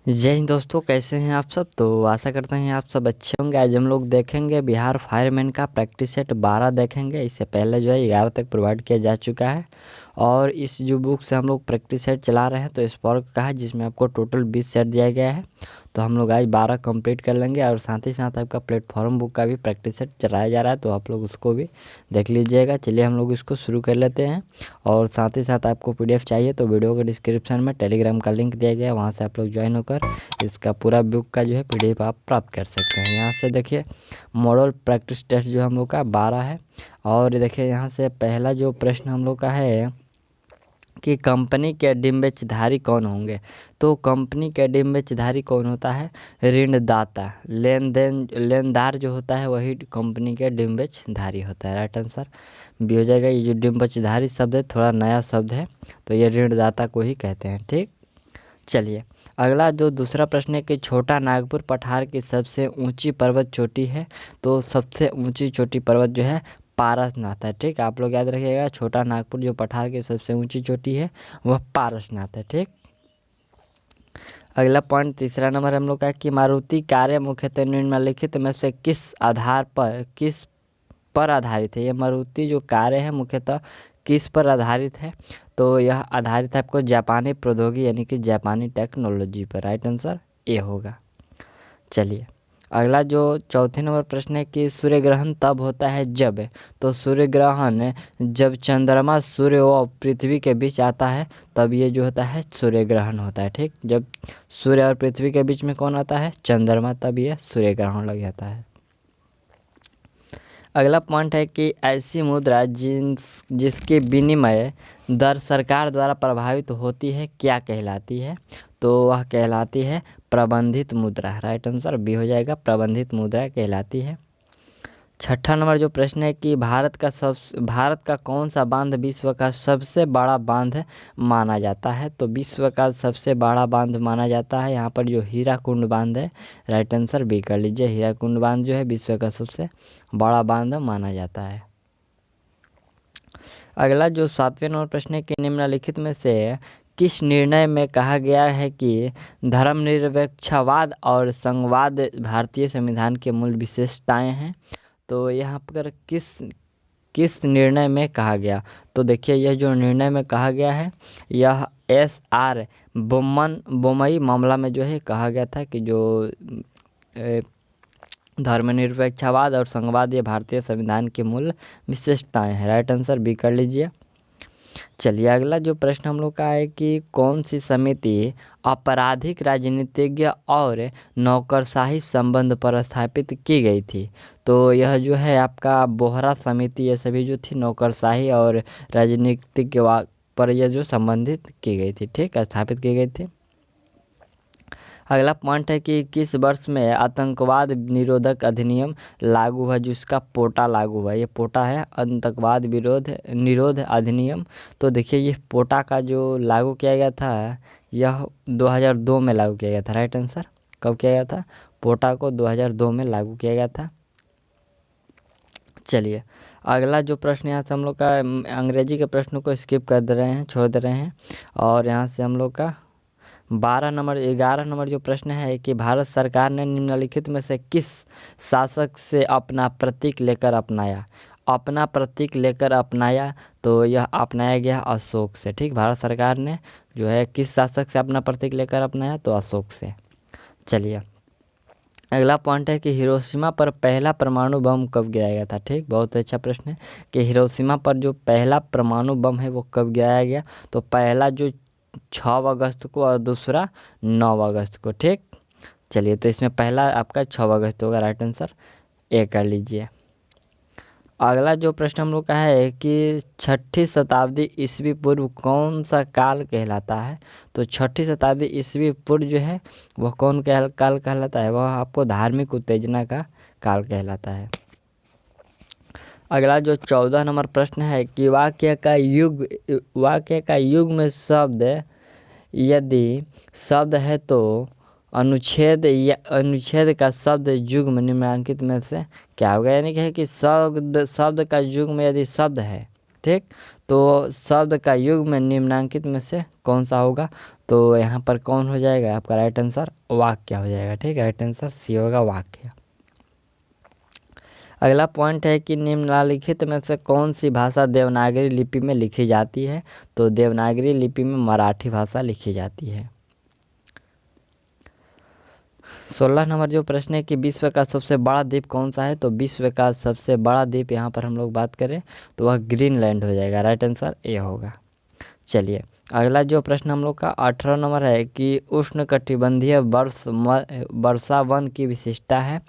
जय हिंद दोस्तों, कैसे हैं आप सब। तो आशा करते हैं आप सब अच्छे होंगे। आज हम लोग देखेंगे बिहार फायरमैन का प्रैक्टिस सेट 12 देखेंगे। इससे पहले जो है 11 तक प्रोवाइड किया जा चुका है और इस जो बुक से हम लोग प्रैक्टिस सेट चला रहे हैं तो स्पार्क का है, जिसमें आपको टोटल 20 सेट दिया गया है। तो हम लोग आज 12 कंप्लीट कर लेंगे और साथ ही साथ आपका प्लेटफॉर्म बुक का भी प्रैक्टिस सेट चलाया जा रहा है, तो आप लोग उसको भी देख लीजिएगा। चलिए हम लोग इसको शुरू कर लेते हैं। और साथ ही साथ आपको PDF चाहिए तो वीडियो के डिस्क्रिप्शन में टेलीग्राम का लिंक दिया गया है, वहाँ से आप लोग ज्वाइन होकर इसका पूरा बुक का जो है PDF आप प्राप्त कर सकते हैं। यहाँ से देखिए मॉडल प्रैक्टिस टेस्ट जो हम लोग का 12 है। और देखिए यहाँ से पहला जो प्रश्न हम लोग का है कि कंपनी के डिंबेचधारी कौन होंगे। तो कंपनी के डिंबेचधारी कौन होता है? ऋणदाता, लेनदार जो होता है वही कंपनी के डिंबेचधारी होता है। राइट आंसर भी हो जाएगा। ये जो डिंबेचधारी शब्द है थोड़ा नया शब्द है, तो ये ऋणदाता को ही कहते हैं। ठीक, चलिए अगला जो दूसरा प्रश्न है कि छोटा नागपुर पठार की सबसे ऊंची पर्वत चोटी है। तो सबसे ऊंची चोटी पर्वत जो है पारसनाथ है। ठीक, आप लोग याद रखिएगा, छोटा नागपुर जो पठार की सबसे ऊंची चोटी है वह पारसनाथ है। ठीक, अगला पॉइंट तीसरा नंबर हम लोग का है कि मारुति कार्य मुख्यतः निम्नलिखित में से किस पर आधारित है। ये मारुति जो कार्य है मुख्यतः किस पर आधारित है? तो यह आधारित है आपको जापानी प्रौद्योगिकी यानी कि जापानी टेक्नोलॉजी पर। राइट आंसर ए होगा। चलिए अगला जो चौथे नंबर प्रश्न है कि सूर्य ग्रहण तब होता है जब। तो सूर्य ग्रहण जब चंद्रमा सूर्य और पृथ्वी के बीच आता है तब ये जो होता है सूर्य ग्रहण होता है। ठीक, जब सूर्य और पृथ्वी के बीच में कौन आता है? चंद्रमा, तब ये सूर्य ग्रहण लग जाता है। अगला पॉइंट है कि ऐसी मुद्रा जिसकी विनिमय दर सरकार द्वारा प्रभावित होती है क्या कहलाती है? तो वह कहलाती है प्रबंधित मुद्रा। राइट आंसर बी हो जाएगा, प्रबंधित मुद्रा कहलाती है। छठा नंबर जो प्रश्न है कि भारत का कौन सा बांध विश्व का सबसे बड़ा बांध माना जाता है? तो विश्व का सबसे बड़ा बांध माना जाता है यहाँ पर जो हीराकुंड बांध है। राइट आंसर बी कर लीजिए, हीराकुंड बांध जो है विश्व का सबसे बड़ा बांध माना जाता है। अगला जो सातवें नंबर प्रश्न है कि निम्नलिखित में से किस निर्णय में कहा गया है कि धर्मनिरपेक्षवाद और संघवाद भारतीय संविधान के मूल विशेषताएं हैं? तो यहाँ पर किस निर्णय में कहा गया? तो देखिए यह जो निर्णय में कहा गया है यह SR बोमई मामला में जो है कहा गया था कि जो धर्मनिरपेक्षवाद और संघवाद ये भारतीय संविधान के मूल विशेषताएं हैं। राइट आंसर बी कर लीजिए। चलिए अगला जो प्रश्न हम लोग का है कि कौन सी समिति आपराधिक राजनीतिज्ञ और नौकरशाही संबंध पर स्थापित की गई थी? तो यह जो है आपका बोहरा समिति, ये सभी जो थी नौकरशाही और राजनीतिज्ञ पर यह जो संबंधित की गई थी। ठीक, स्थापित की गई थी। अगला पॉइंट है कि किस वर्ष में आतंकवाद निरोधक अधिनियम लागू हुआ, जिसका पोटा लागू हुआ। ये पोटा है आतंकवाद निरोध अधिनियम। तो देखिए ये पोटा का जो लागू किया गया था यह 2002 में लागू किया गया था। राइट आंसर कब किया गया था? पोटा को 2002 में लागू किया गया था। चलिए अगला जो प्रश्न यहाँ से हम लोग का अंग्रेजी के प्रश्नों को स्किप कर दे रहे हैं, छोड़ दे रहे हैं। और यहाँ से हम लोग का 11 नंबर जो प्रश्न है कि भारत सरकार ने निम्नलिखित में से किस शासक से अपना प्रतीक लेकर अपनाया? तो यह अपनाया गया अशोक से। ठीक, भारत सरकार ने जो है किस शासक से अपना प्रतीक लेकर अपनाया? तो अशोक से। चलिए अगला पॉइंट है कि हिरोशिमा पर पहला परमाणु बम कब गिराया गया था? ठीक, बहुत अच्छा प्रश्न है कि हिरोशिमा पर जो पहला परमाणु बम है वो कब गिराया गया? तो पहला जो 6 अगस्त को और दूसरा 9 अगस्त को। ठीक, चलिए तो इसमें पहला आपका 6 अगस्त होगा। राइट आंसर ए कर लीजिए। अगला जो प्रश्न हम लोग का है कि 6ठी शताब्दी ईस्वी पूर्व कौन सा काल कहलाता है? तो 6ठी शताब्दी ईस्वी पूर्व जो है वह कौन काल कहलाता है? वह आपको धार्मिक उत्तेजना का काल कहलाता है। अगला जो 14 नंबर प्रश्न है कि वाक्य का युग में शब्द यदि शब्द है तो अनुच्छेद का शब्द युग्म निम्नलिखित में से क्या होगा? यानी कि है कि शब्द का युग्म यदि शब्द है, ठीक, तो शब्द का युग्म निम्नांकित में से कौन सा होगा? तो यहाँ पर कौन हो जाएगा आपका राइट आंसर? वाक्य हो जाएगा। ठीक, राइट आंसर सी होगा, वाक्य। अगला पॉइंट है कि निम्नलिखित में से कौन सी भाषा देवनागरी लिपि में लिखी जाती है? तो देवनागरी लिपि में मराठी भाषा लिखी जाती है। 16 नंबर जो प्रश्न है कि विश्व का सबसे बड़ा द्वीप कौन सा है? तो विश्व का सबसे बड़ा द्वीप यहाँ पर हम लोग बात करें तो वह ग्रीनलैंड हो जाएगा। राइट आंसर ए होगा। चलिए अगला जो प्रश्न हम लोग का 18 नंबर है कि उष्णकटिबंधीय वर्षा वन की विशेषता है।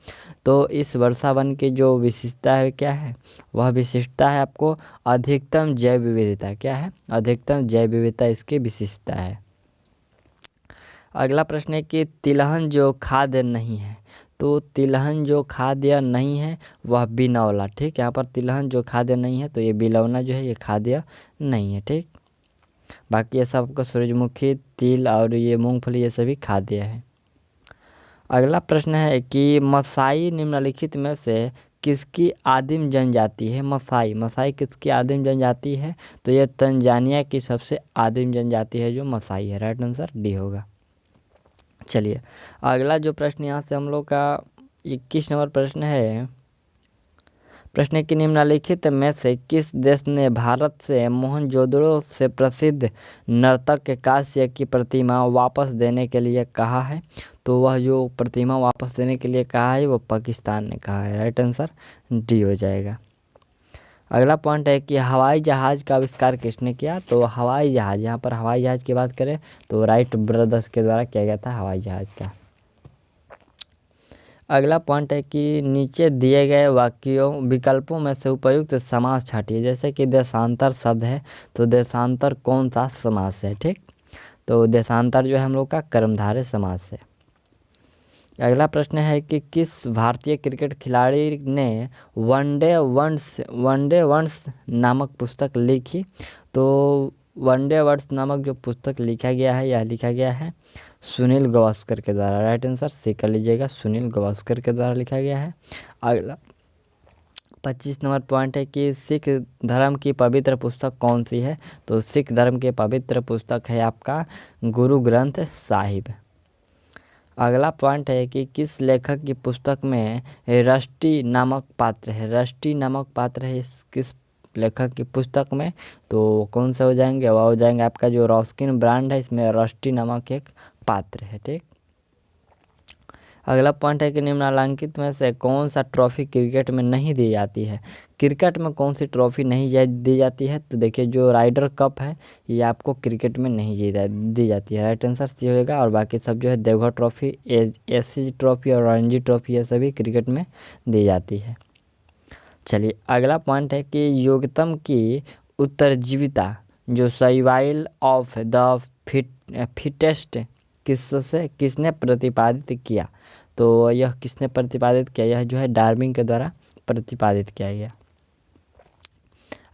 तो इस वर्षा वन की जो विशेषता है क्या है? वह विशेषता है आपको अधिकतम जैव विविधता। क्या है? अधिकतम जैव विविधता इसकी विशेषता है। अगला प्रश्न है कि तिलहन जो खाद्य नहीं है। तो तिलहन जो खाद्य नहीं है वह बिनौला। ठीक, यहाँ पर तिलहन जो खाद्य नहीं है तो ये बिलौना जो है ये खाद्य नहीं है। ठीक, बाकी ये सब आपका सूरजमुखी, तिल और ये मूंगफली ये सभी खाद्य है। अगला प्रश्न है कि मसाई निम्नलिखित में से किसकी आदिम जनजाति है? मसाई किसकी आदिम जनजाति है? तो ये तंजानिया की सबसे आदिम जनजाति है जो मसाई है। राइट आंसर डी होगा। चलिए अगला जो प्रश्न यहाँ से हम लोग का 21 नंबर प्रश्न है। प्रश्न की निम्नलिखित में से किस देश ने भारत से मोहनजोदड़ो से प्रसिद्ध नर्तक कांस्य की प्रतिमा वापस देने के लिए कहा है? तो वह जो प्रतिमा वापस देने के लिए कहा है वो पाकिस्तान ने कहा है। राइट आंसर डी हो जाएगा। अगला पॉइंट है कि हवाई जहाज़ का आविष्कार किसने किया? तो हवाई जहाज़, यहाँ पर हवाई जहाज़ की बात करें तो राइट ब्रदर्स के द्वारा किया गया था हवाई जहाज़ का। अगला पॉइंट है कि नीचे दिए गए वाक्यों विकल्पों में से उपयुक्त समास छांटिए। जैसे कि देशांतर शब्द है तो देशांतर कौन सा समास है? ठीक, तो देशांतर जो है हम लोग का कर्मधारय समास है। अगला प्रश्न है कि किस भारतीय क्रिकेट खिलाड़ी ने वनडे वंस नामक पुस्तक लिखी? तो वनडे वर्ड्स नामक जो पुस्तक लिखा गया है यह लिखा गया है सुनील गावस्कर के द्वारा। राइट आंसर सी कर लीजिएगा, सुनील गावस्कर के द्वारा लिखा गया है। अगला 25 नंबर पॉइंट है कि सिख धर्म की पवित्र पुस्तक कौन सी है? तो सिख धर्म की पवित्र पुस्तक है आपका गुरु ग्रंथ साहिब। अगला पॉइंट है कि किस लेखक की पुस्तक में रष्टी नामक पात्र है? रष्टी नामक पात्र है किस लेखक की पुस्तक में? तो कौन से हो जाएंगे? वह हो जाएंगे आपका जो रॉस्किन ब्रांड है, इसमें रष्टी नामक एक पात्र है। ठीक, अगला पॉइंट है कि निम्नलिखित में से कौन सा ट्रॉफी क्रिकेट में नहीं दी जाती है? क्रिकेट में कौन सी ट्रॉफी नहीं दी जाती है? तो देखिए जो राइडर कप है ये आपको क्रिकेट में नहीं दी जाती है। राइट आंसर सी होगा। और बाकी सब जो है देवघर ट्रॉफी, एससी ट्रॉफी और रणजी ट्रॉफी ये सभी क्रिकेट में दी जाती है। चलिए अगला पॉइंट है कि योग्यतम की उत्तरजीविता जो सर्वाइवल ऑफ द फिटेस्ट किसने प्रतिपादित किया? तो यह किसने प्रतिपादित किया? यह जो है डार्विन के द्वारा प्रतिपादित किया गया।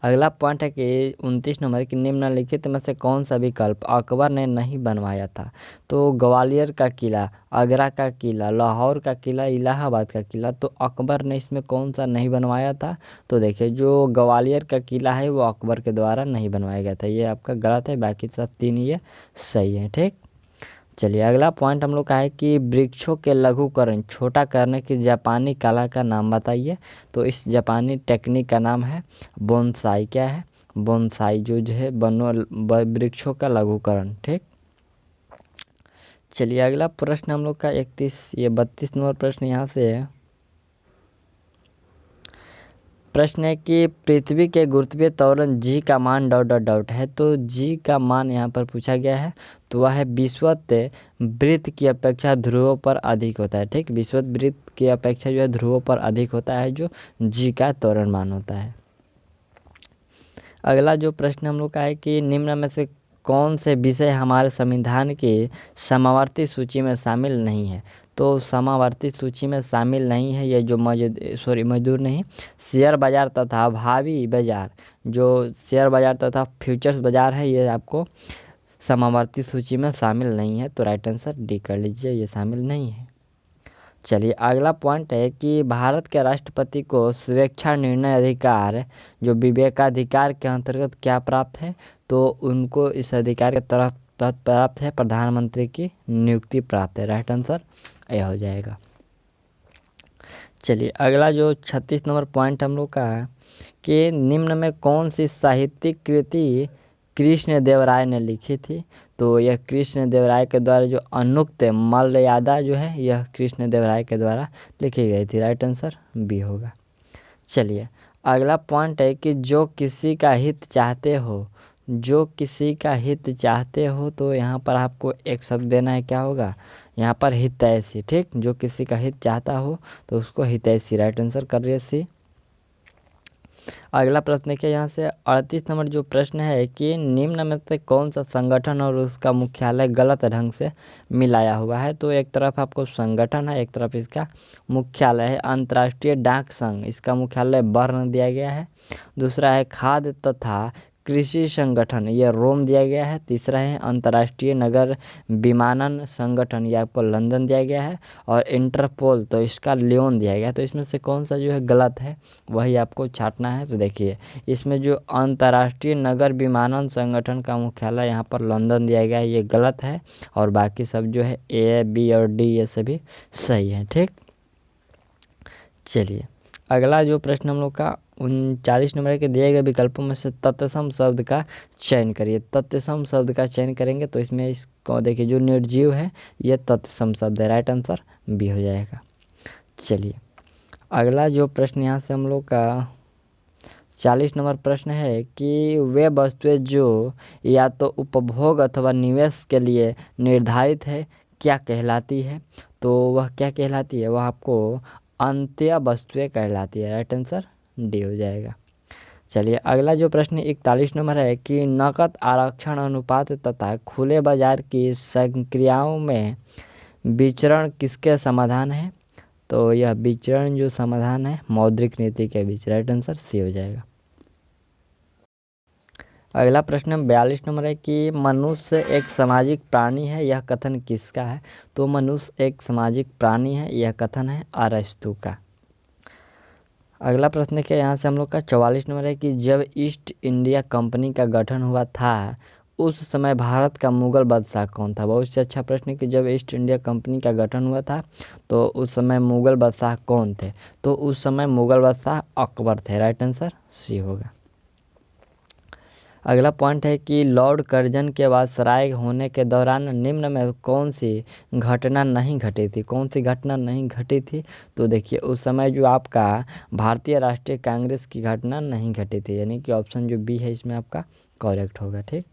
अगला पॉइंट है कि 29 नंबर की निम्नलिखित में से कौन सा विकल्प अकबर ने नहीं बनवाया था? तो ग्वालियर का किला, आगरा का किला, लाहौर का किला, इलाहाबाद का किला। तो अकबर ने इसमें कौन सा नहीं बनवाया था? तो देखिए जो ग्वालियर का किला है वो अकबर के द्वारा नहीं बनवाया गया था। ये आपका गलत है, बाकी सब तीन ये सही है। ठीक, चलिए अगला पॉइंट हम लोग का है कि वृक्षों के लघुकरण छोटा करने की जापानी कला का नाम बताइए। तो इस जापानी टेक्निक का नाम है बोनसाई। क्या है? बोनसाई जो है वृक्षों का लघुकरण। ठीक, चलिए अगला प्रश्न हम लोग का 32 नंबर प्रश्न यहाँ से है। प्रश्न है कि पृथ्वी के गुरुत्वीय त्वरण जी का मान ... है। तो जी का मान यहाँ पर पूछा गया है तो वह है विषुवत वृत्त की अपेक्षा ध्रुवों पर अधिक होता है। ठीक, विषुवत वृत्त की अपेक्षा जो है ध्रुवों पर अधिक होता है जो जी का त्वरण मान होता है। अगला जो प्रश्न हम लोग का है कि निम्न में से कौन से विषय हमारे संविधान की समावर्ती सूची में शामिल नहीं है? तो समावर्ती सूची में शामिल नहीं है ये जो मजदूर नहीं, शेयर बाज़ार तथा भावी बाज़ार, जो शेयर बाज़ार तथा फ्यूचर्स बाज़ार है ये आपको समावर्ती सूची में शामिल नहीं है। तो राइट आंसर डी कर लीजिए, ये शामिल नहीं है। चलिए अगला पॉइंट है कि भारत के राष्ट्रपति को स्वेच्छा निर्णय अधिकार जो विवेकाधिकार के अंतर्गत क्या प्राप्त है, तो उनको इस अधिकार के तहत प्राप्त है प्रधानमंत्री की नियुक्ति प्राप्त है। राइट आंसर यह हो जाएगा। चलिए अगला जो 36 नंबर पॉइंट हम लोग का है कि निम्न में कौन सी साहित्यिक कृति कृष्ण देव राय ने लिखी थी, तो यह कृष्ण देव राय के द्वारा जो अनुक्त मर्यादा जो है यह कृष्ण देव राय के द्वारा लिखी गई थी। राइट आंसर बी होगा। चलिए अगला पॉइंट है कि जो किसी का हित चाहते हो, जो किसी का हित चाहते हो, तो यहाँ पर आपको एक शब्द देना है, क्या होगा यहाँ पर हितैषी। ठीक, जो किसी का हित चाहता हो तो उसको हितैषी। राइट आंसर कर रही है सी। अगला प्रश्न देखिए यहाँ से 38 नंबर जो प्रश्न है कि निम्न में से कौन सा संगठन और उसका मुख्यालय गलत ढंग से मिलाया हुआ है, तो एक तरफ आपको संगठन है, एक तरफ इसका मुख्यालय है अंतर्राष्ट्रीय डाक संघ, इसका मुख्यालय बर्न दिया गया है। दूसरा है खाद्य तथा कृषि संगठन, यह रोम दिया गया है। तीसरा है अंतर्राष्ट्रीय नगर विमानन संगठन, ये आपको लंदन दिया गया है। और इंटरपोल, तो इसका लियोन दिया गया है। तो इसमें से कौन सा जो है गलत है वही आपको छांटना है। तो देखिए इसमें जो अंतर्राष्ट्रीय नगर विमानन संगठन का मुख्यालय यहाँ पर लंदन दिया गया है, ये गलत है। और बाकी सब जो है ए, बी और डी ये सभी सही है। ठीक, चलिए अगला जो प्रश्न हम लोग का 39 नंबर के दिए गए विकल्पों में से तत्सम शब्द का चयन करिए। तत्सम शब्द का चयन करेंगे तो इसमें इसको देखिए जो निर्जीव है ये तत्सम शब्द है। राइट आंसर बी हो जाएगा। चलिए अगला जो प्रश्न यहाँ से हम लोग का 40 नंबर प्रश्न है कि वे वस्तुएं जो या तो उपभोग अथवा निवेश के लिए निर्धारित है क्या कहलाती है, तो वह क्या कहलाती है, वह आपको अंत्य वस्तुएं कहलाती है। राइट आंसर डी हो जाएगा। चलिए अगला जो प्रश्न 41 नंबर है कि नकद आरक्षण अनुपात तथा खुले बाजार की संक्रियाओं में विचरण किसके समाधान है, तो यह विचरण जो समाधान है मौद्रिक नीति के बीच। राइट आंसर सी हो जाएगा। अगला प्रश्न 42 नंबर है कि मनुष्य एक सामाजिक प्राणी है, यह कथन किसका है, तो मनुष्य एक सामाजिक प्राणी है, यह कथन है अरस्तु का। अगला प्रश्न देखिए यहाँ से हम लोग का 44 नंबर है कि जब ईस्ट इंडिया कंपनी का गठन हुआ था उस समय भारत का मुगल बादशाह कौन था। बहुत से अच्छा प्रश्न है कि जब ईस्ट इंडिया कंपनी का गठन हुआ था तो उस समय मुगल बादशाह कौन थे, तो उस समय मुगल बादशाह अकबर थे। राइट आंसर सी होगा। अगला पॉइंट है कि लॉर्ड कर्जन के वायसराय होने के दौरान निम्न में कौन सी घटना नहीं घटी थी, कौन सी घटना नहीं घटी थी, तो देखिए उस समय जो आपका भारतीय राष्ट्रीय कांग्रेस की घटना नहीं घटी थी, यानी कि ऑप्शन जो बी है इसमें आपका करेक्ट होगा। ठीक,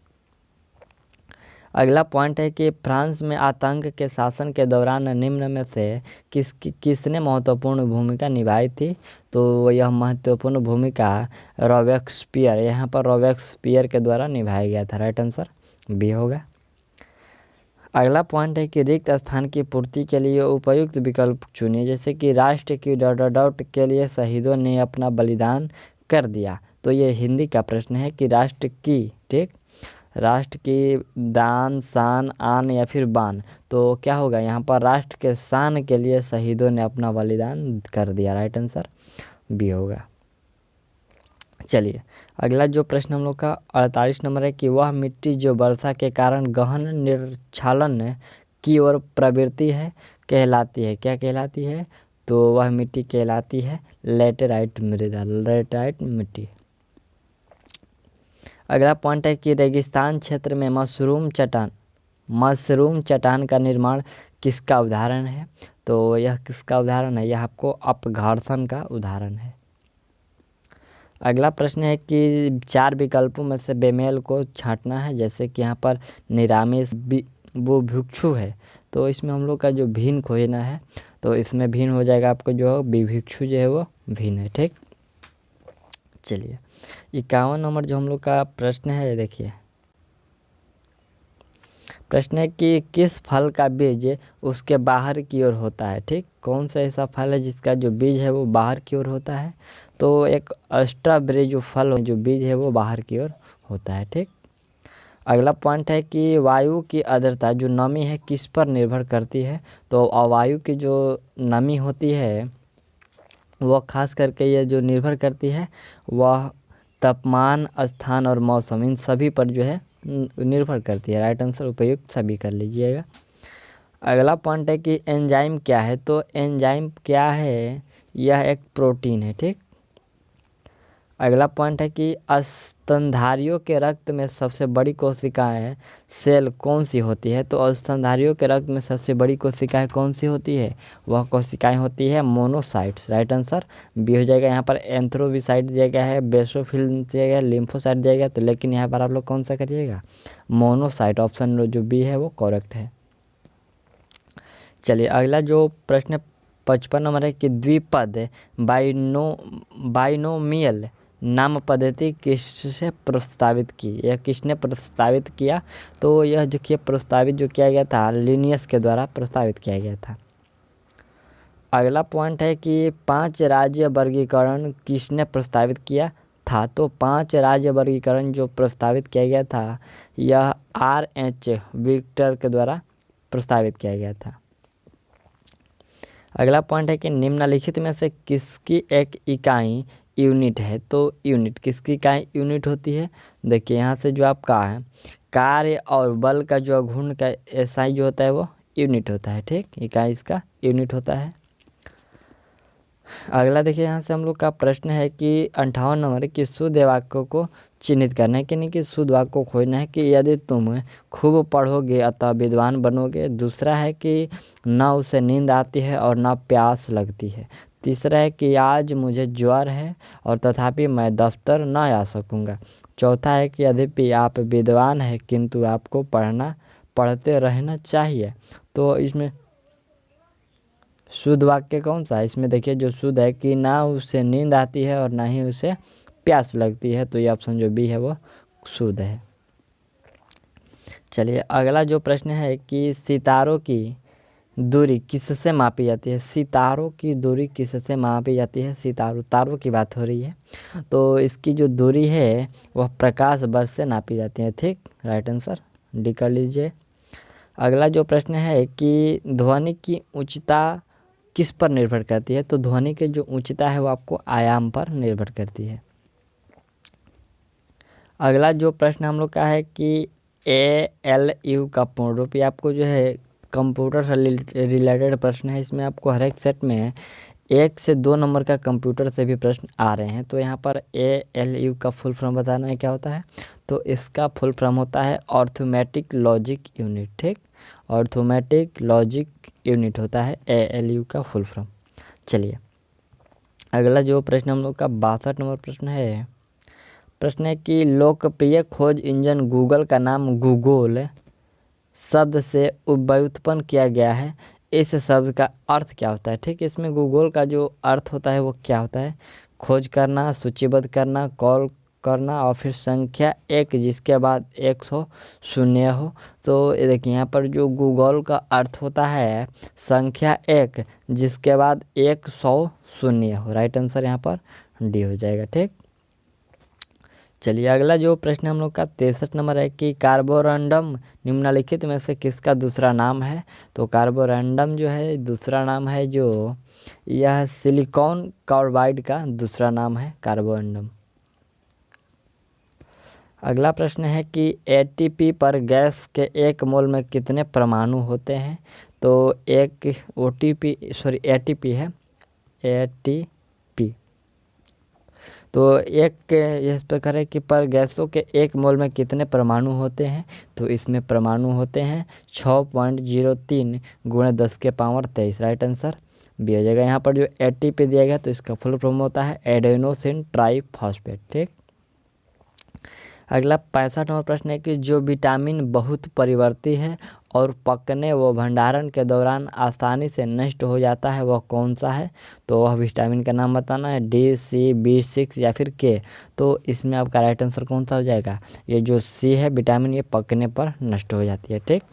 अगला पॉइंट है कि फ्रांस में आतंक के शासन के दौरान निम्न में से किसने महत्वपूर्ण भूमिका निभाई थी, तो यह महत्वपूर्ण भूमिका रॉबेस्पियर, यहाँ पर रॉबेस्पियर के द्वारा निभाया गया था। राइट आंसर बी होगा। अगला पॉइंट है कि रिक्त स्थान की पूर्ति के लिए उपयुक्त विकल्प चुनिए, जैसे कि राष्ट्र की डॉट के लिए शहीदों ने अपना बलिदान कर दिया, तो ये हिंदी का प्रश्न है कि राष्ट्र की, ठीक, राष्ट्र की दान, शान, आन या फिर बान, तो क्या होगा यहाँ पर राष्ट्र के शान के लिए शहीदों ने अपना बलिदान कर दिया। राइट आंसर बी होगा। चलिए अगला जो प्रश्न हम लोग का 48 नंबर है कि वह मिट्टी जो वर्षा के कारण गहन निर्क्षालन की ओर प्रवृत्ति है कहलाती है, क्या कहलाती है, तो वह मिट्टी कहलाती है लेटेराइट मृदा, लेटेराइट मिट्टी। अगला पॉइंट है कि रेगिस्तान क्षेत्र में मशरूम चट्टान का निर्माण किसका उदाहरण है, तो यह किसका उदाहरण है, यह आपको अपघर्षण का उदाहरण है। अगला प्रश्न है कि 4 विकल्पों में से बेमेल को छांटना है, जैसे कि यहाँ पर निरामिष वो भिक्षु है, तो इसमें हम लोग का जो भीन खोजना है, तो इसमें भीन हो जाएगा आपको जो भिक्षु जो है वो भीन है। ठीक, चलिए 51 नंबर जो हम लोग का प्रश्न है, देखिए प्रश्न है कि किस फल का बीज उसके बाहर की ओर होता है। ठीक, कौन सा ऐसा फल है जिसका जो बीज है वो बाहर की ओर होता है, तो एक स्ट्रॉबेरी जो फल जो बीज है वो बाहर की ओर होता है। ठीक, अगला पॉइंट है कि वायु की आर्द्रता जो नमी है किस पर निर्भर करती है। तो वायु की जो नमी होती है वह खास करके ये जो निर्भर करती है वह तापमान, स्थान और मौसम, इन सभी पर जो है निर्भर करती है। राइट आंसर उपयुक्त सभी कर लीजिएगा। अगला पॉइंट है कि एंजाइम क्या है। तो एंजाइम क्या है, यह एक प्रोटीन है। ठीक। अगला पॉइंट है कि स्तनधारियों के रक्त में सबसे बड़ी कोशिकाएं सेल कौन सी होती है। तो स्तनधारियों के रक्त में सबसे बड़ी कोशिकाएं कौन सी होती है, वह कोशिकाएं होती है मोनोसाइट्स। राइट आंसर बी हो जाएगा। यहाँ पर एंथ्रोबिसाइट दिया गया है, बेसोफिल दिया गया है, लिम्फोसाइट दिया गया, तो लेकिन यहाँ पर आप लोग कौन सा करिएगा, मोनोसाइट। ऑप्शन जो बी है वो करेक्ट है। चलिए अगला जो प्रश्न 55 नंबर है कि द्विपद बाइनोमियल नाम पद्धति किससे प्रस्तावित की, यह किसने प्रस्तावित किया। तो यह जो कि प्रस्तावित जो किया गया था लिनियस के द्वारा प्रस्तावित किया गया था। अगला पॉइंट है कि 5 राज्य वर्गीकरण किसने प्रस्तावित किया था। तो 5 राज्य वर्गीकरण जो प्रस्तावित किया गया था यह R.H. विक्टर के द्वारा प्रस्तावित किया गया था। अगला पॉइंट है कि निम्नलिखित में से किसकी एक इकाई यूनिट है। तो यूनिट किसकी इकाई यूनिट होती है। देखिए यहाँ से जो आपका है कार्य और बल का जो घूर्ण का एसआई जो होता है वो यूनिट होता है। ठीक, इकाई इसका यूनिट होता है। अगला देखिए यहाँ से हम लोग का प्रश्न है कि 58 नंबर कि शुद्ध वाक्यों को चिन्हित करना है कि नहीं, कि शुद्ध वाक्य को खोजना है कि यदि तुम खूब पढ़ोगे अतः विद्वान बनोगे। दूसरा है कि ना उसे नींद आती है और ना प्यास लगती है। तीसरा है कि आज मुझे ज्वर है और तथापि मैं दफ्तर ना आ सकूँगा। चौथा है कि यद्यपि आप विद्वान हैं किंतु आपको पढ़ते रहना चाहिए। तो इसमें शुद्ध वाक्य कौन सा है, इसमें देखिए जो शुद्ध है कि ना उसे नींद आती है और ना ही उसे प्यास लगती है। तो ये ऑप्शन जो बी है वो शुद्ध है। चलिए अगला जो प्रश्न है कि सितारों की दूरी किससे मापी जाती है। सितारों की दूरी किससे मापी जाती है, तारों की बात हो रही है। तो इसकी जो दूरी है वह प्रकाश वर्ष से नापी जाती है। ठीक, राइट आंसर डी कर लीजिए। अगला जो प्रश्न है कि ध्वनि की उच्चता किस पर निर्भर करती है। तो ध्वनि की जो उच्चता है वो आपको आयाम पर निर्भर करती है। अगला जो प्रश्न हम लोग का है कि ALU का पूर्ण रूप, ये आपको जो है कंप्यूटर से रिलेटेड प्रश्न है। इसमें आपको हर एक सेट में 1 से 2 नंबर का कंप्यूटर से भी प्रश्न आ रहे हैं। तो यहाँ पर ALU का फुल फॉर्म बताना है क्या होता है। तो इसका फुल फॉर्म होता है अर्थमेटिक लॉजिक यूनिट। ठीक, अर्थमेटिक लॉजिक यूनिट होता है ALU का फुल फॉर्म। चलिए अगला जो प्रश्न हम लोग का 62 नंबर प्रश्न है कि लोकप्रिय खोज इंजन गूगल का नाम गूगल शब्द से व्युत्पन्न किया गया है। इस शब्द का अर्थ क्या होता है। ठीक, इसमें गूगल का जो अर्थ होता है वो क्या होता है, खोज करना, सूचीबद्ध करना, कॉल करना और फिर संख्या 1 जिसके बाद 100 शून्य हो। तो ये देखिए यहाँ पर जो गूगल का अर्थ होता है संख्या 1 जिसके बाद 100 शून्य हो। राइट आंसर यहाँ पर डी हो जाएगा। ठीक, चलिए अगला जो प्रश्न हम लोग का 63 नंबर है कि कार्बोरंडम निम्नलिखित में से किसका दूसरा नाम है। तो कार्बोरंडम जो है दूसरा नाम है, जो यह सिलिकॉन कार्बाइड का दूसरा नाम है कार्बोरंडम। अगला प्रश्न है कि ATP पर गैस के 1 मोल में कितने परमाणु होते हैं। तो एक ATP है ATP। तो एक इस प्रकार है कि पर गैसों के 1 मोल में कितने परमाणु होते हैं। तो इसमें परमाणु होते हैं 6.03 × 10⁻23। राइट आंसर बी हो जाएगा। यहाँ पर जो ATP दिया गया तो इसका फुल फॉर्म होता है एडेनोसिन ट्राइफॉस्फेट। ठीक, अगला 65 नंबर प्रश्न है कि जो विटामिन बहुत परिवर्ती है और पकने व भंडारण के दौरान आसानी से नष्ट हो जाता है वह कौन सा है। तो वह विटामिन का नाम बताना है D, C, B6 या फिर K। तो इसमें आपका राइट आंसर कौन सा हो जाएगा, ये जो C है विटामिन, ये पकने पर नष्ट हो जाती है। ठीक,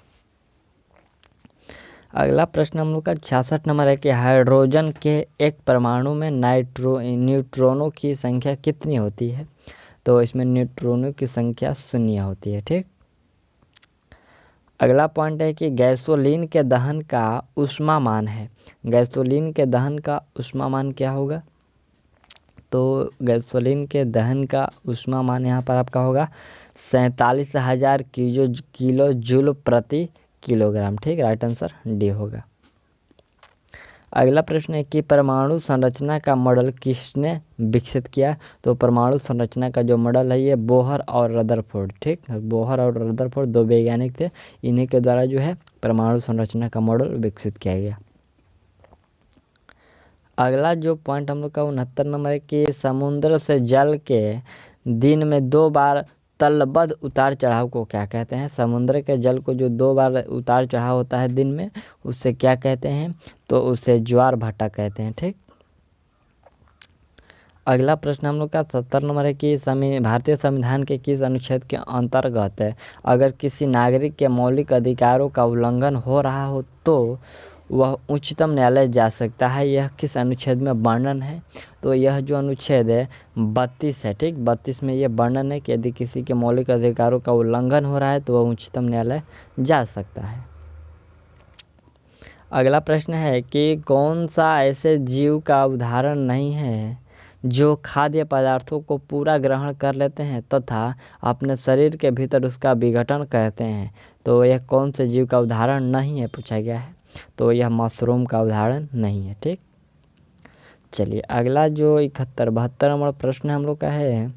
अगला प्रश्न हम लोग का 66 नंबर है कि हाइड्रोजन के एक परमाणु में न्यूट्रॉनों की संख्या कितनी होती है। तो इसमें न्यूट्रॉनों की संख्या 0 होती है। ठीक, अगला पॉइंट है कि गैसोलीन के दहन का ऊष्मामान है। गैसोलीन के दहन का ऊष्मामान क्या होगा? तो गैसोलीन के दहन का ऊष्मामान यहाँ पर आपका होगा 47,000 किलो जूल प्रति किलोग्राम। ठीक, राइट आंसर डी होगा। अगला प्रश्न है कि परमाणु संरचना का मॉडल किसने विकसित किया? तो परमाणु संरचना का जो मॉडल है ये बोहर और रदरफोर्ड। ठीक, बोहर और रदरफोर्ड दो वैज्ञानिक थे, इन्हीं के द्वारा जो है परमाणु संरचना का मॉडल विकसित किया गया। अगला जो पॉइंट हम लोग का 69 नंबर है कि समुद्र से जल के दिन में 2 बार तलबद्ध उतार चढ़ाव को क्या कहते हैं? समुद्र के जल को जो 2 बार उतार चढ़ाव होता है दिन में, उससे क्या कहते हैं? तो उसे ज्वार भाटा कहते हैं। ठीक, अगला प्रश्न हम लोग का 70 नंबर है कि भारतीय संविधान के किस अनुच्छेद के अंतर्गत अगर किसी नागरिक के मौलिक अधिकारों का उल्लंघन हो रहा हो तो वह उच्चतम न्यायालय जा सकता है? यह किस अनुच्छेद में वर्णन है? तो यह जो अनुच्छेद है 32 है। ठीक, 32 में यह वर्णन है कि यदि किसी के मौलिक अधिकारों का उल्लंघन हो रहा है तो वह उच्चतम न्यायालय जा सकता है। अगला प्रश्न है कि कौन सा ऐसे जीव का उदाहरण नहीं है जो खाद्य पदार्थों को पूरा ग्रहण कर लेते हैं तथा अपने शरीर के भीतर उसका विघटन करते हैं? तो यह कौन से जीव का उदाहरण नहीं है पूछा गया है, तो यह मशरूम का उदाहरण नहीं है। ठीक, चलिए अगला जो 72 नंबर प्रश्न हम लोग का है,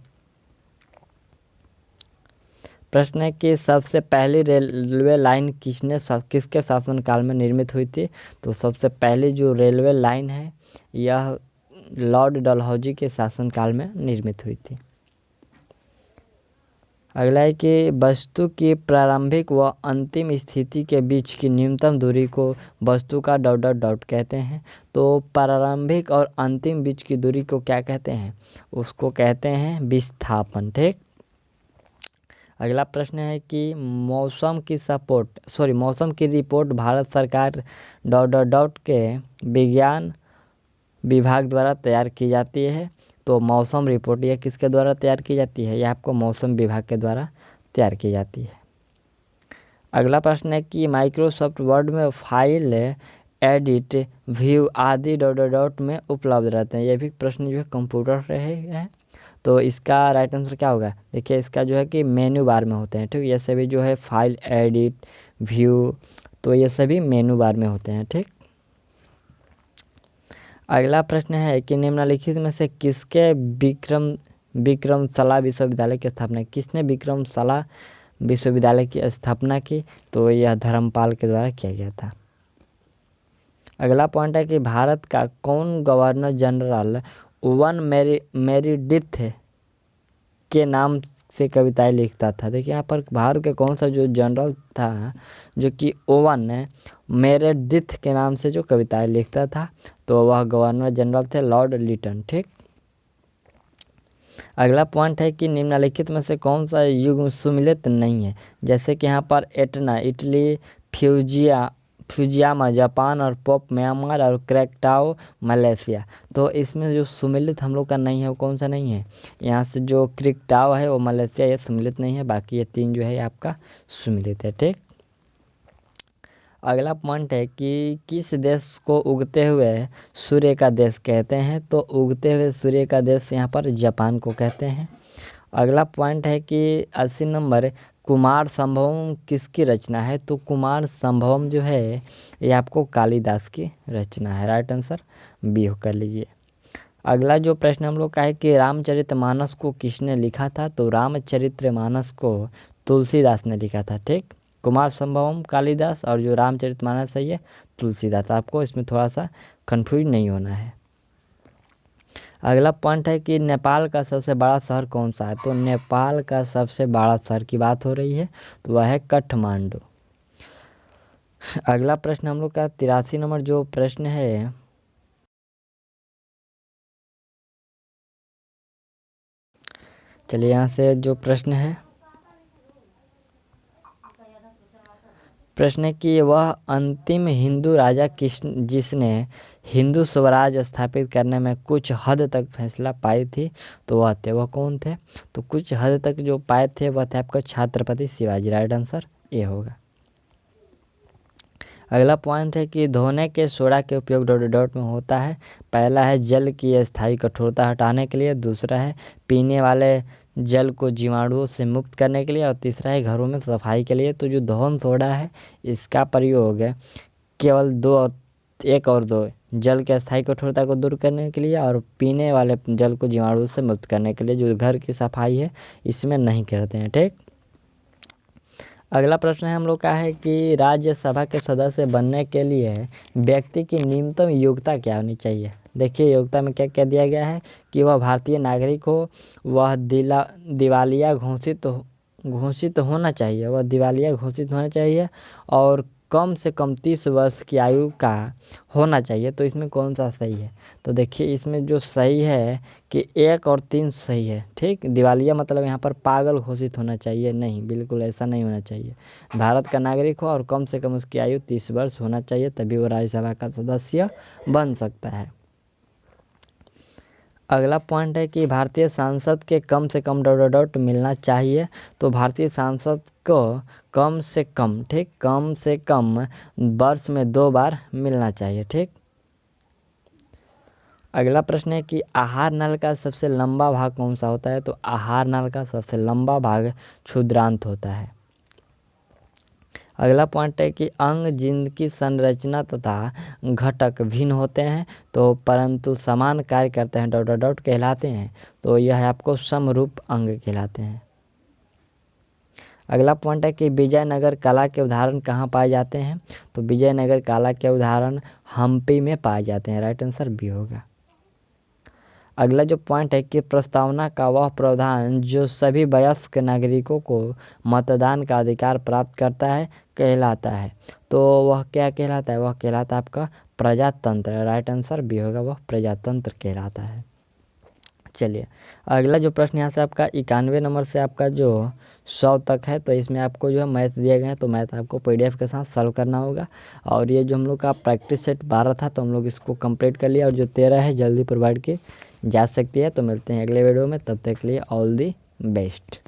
प्रश्न है कि सबसे पहली रेलवे लाइन किसके शासनकाल में निर्मित हुई थी? तो सबसे पहली जो रेलवे लाइन है यह लॉर्ड डलहौजी के शासनकाल में निर्मित हुई थी। अगला है कि वस्तु की प्रारंभिक व अंतिम स्थिति के बीच की न्यूनतम दूरी को वस्तु का ... कहते हैं। तो प्रारंभिक और अंतिम बीच की दूरी को क्या कहते हैं? उसको कहते हैं विस्थापन। ठीक, अगला प्रश्न है कि मौसम की रिपोर्ट भारत सरकार ... के विज्ञान विभाग द्वारा तैयार की जाती है। तो मौसम रिपोर्ट यह किसके द्वारा तैयार की जाती है? यह आपको मौसम विभाग के द्वारा तैयार की जाती है। अगला प्रश्न है कि माइक्रोसॉफ्ट वर्ड में फाइल, एडिट, व्यू आदि ... में उपलब्ध रहते हैं। यह भी प्रश्न जो है कंप्यूटर से है, तो इसका राइट आंसर क्या होगा? देखिए इसका जो है कि मेन्यू बार में होते हैं। ठीक, ये सभी जो है फाइल, एडिट, व्यू, तो ये सभी मेन्यू बार में होते हैं। ठीक, अगला प्रश्न है कि निम्नलिखित में से किसके विक्रमशिला विश्वविद्यालय की स्थापना? किसने विक्रमशिला विश्वविद्यालय की स्थापना की? तो यह धर्मपाल के द्वारा किया गया था। अगला पॉइंट है कि भारत का कौन गवर्नर जनरल ओवन मेरिडिथ के नाम से कविताएं लिखता था? देखिए यहाँ पर भारत के कौन सा जो जनरल था जो कि ओवन मेरिडिथ के नाम से जो कविताएं लिखता था, तो वह गवर्नर जनरल थे लॉर्ड लिटन। ठीक, अगला पॉइंट है कि निम्नलिखित में से कौन सा युग्म सुमेलित नहीं है? जैसे कि यहाँ पर एटना इटली, फ्यूजियामा जापान और पोप म्यांमार और क्रैकटाओ मलेशिया। तो इसमें जो सुमेलित हम लोग का नहीं है वो कौन सा नहीं है? यहाँ से जो क्रैकटाओ है वो मलेशिया, ये सुमेलित नहीं है, बाकी ये 3 जो है आपका सुमेलित है। ठीक, अगला पॉइंट है कि किस देश को उगते हुए सूर्य का देश कहते हैं? तो उगते हुए सूर्य का देश यहाँ पर जापान को कहते हैं। अगला पॉइंट है कि 80 नंबर कुमार संभवम किसकी रचना है? तो कुमार संभवम जो है ये आपको कालिदास की रचना है। राइट आंसर बी हो कर लीजिए। अगला जो प्रश्न हम लोग का है कि रामचरितमानस को किसने लिखा था? तो रामचरितमानस को तुलसीदास ने लिखा था। ठीक, कुमार संभवम कालिदास और जो रामचरितमानस है ये तुलसीदास। आपको इसमें थोड़ा सा कंफ्यूज नहीं होना है। अगला पॉइंट है कि नेपाल का सबसे बड़ा शहर कौन सा है? तो नेपाल का सबसे बड़ा शहर की बात हो रही है, तो वह है काठमांडू। अगला प्रश्न हम लोग का 83 नंबर जो प्रश्न है, चलिए यहाँ से जो प्रश्न है, प्रश्न है कि वह अंतिम हिंदू राजा जिसने हिंदू स्वराज स्थापित करने में कुछ हद तक फैसला पाई थी, तो वह कौन थे? तो कुछ हद तक जो पाए थे वह थे आपका Chhatrapati Shivaji. Right answer A होगा। अगला पॉइंट है कि धोने के सोडा के उपयोग डॉट डॉट में होता है। पहला है जल की स्थायी कठोरता हटाने के लिए, दूसरा है पीने वाले जल को जीवाणुओं से मुक्त करने के लिए, और तीसरा है घरों में सफाई के लिए। तो जो धोन सोडा है इसका प्रयोग है केवल एक और दो जल के अस्थायी कठोरता को दूर करने के लिए और पीने वाले जल को जीवाणुओं से मुक्त करने के लिए। जो घर की सफाई है इसमें नहीं करते हैं। ठीक, अगला प्रश्न है हम लोग का है कि राज्यसभा के सदस्य बनने के लिए व्यक्ति की न्यूनतम योग्यता क्या होनी चाहिए। देखिए योग्यता में क्या क्या दिया गया है कि वह भारतीय नागरिक हो, वह दिवालिया घोषित होना चाहिए, वह दिवालिया घोषित होना चाहिए, और कम से कम 30 वर्ष की आयु का होना चाहिए। तो इसमें कौन सा सही है? तो देखिए इसमें जो सही है कि 1 और 3 सही है। ठीक, दिवालिया मतलब यहाँ पर पागल घोषित होना चाहिए, नहीं, बिल्कुल ऐसा नहीं होना चाहिए। भारत का नागरिक हो और कम से कम उसकी आयु 30 वर्ष होना चाहिए, तभी वो राज्यसभा का सदस्य बन सकता है। अगला पॉइंट है कि भारतीय सांसद के कम से कम डॉट डॉट मिलना चाहिए। तो भारतीय सांसद को कम से कम, ठीक, कम से कम वर्ष में 2 बार मिलना चाहिए। ठीक, अगला प्रश्न है कि आहार नल का सबसे लंबा भाग कौन सा होता है। तो आहार नल का सबसे लंबा भाग क्षुद्रांत होता है। अगला पॉइंट है कि अंग जिनकी संरचना तथा घटक भिन्न होते हैं तो परंतु समान कार्य करते हैं डॉट डॉट कहलाते हैं। तो यह आपको समरूप अंग कहलाते हैं। अगला पॉइंट है कि विजयनगर कला के उदाहरण कहाँ पाए जाते हैं। तो विजयनगर कला के उदाहरण हम्पी में पाए जाते हैं। राइट आंसर बी होगा। अगला जो पॉइंट है कि प्रस्तावना का वह प्रावधान जो सभी वयस्क नागरिकों को मतदान का अधिकार प्राप्त करता है कहलाता है। तो वह क्या कहलाता है? वह कहलाता है आपका प्रजातंत्र। राइट आंसर बी होगा, वह प्रजातंत्र कहलाता है। चलिए अगला जो प्रश्न यहाँ से आपका 91 नंबर से आपका जो 100 तक है, तो इसमें आपको जो है मैथ दिए गए हैं, तो मैथ आपको PDF के साथ सॉल्व करना होगा। और ये जो हम लोग का प्रैक्टिस सेट 12 था तो हम लोग इसको कंप्लीट कर लिया, और जो 13 है जल्दी प्रोवाइड की जा सकती है। तो मिलते हैं अगले वीडियो में, तब तक के लिए ऑल दी बेस्ट।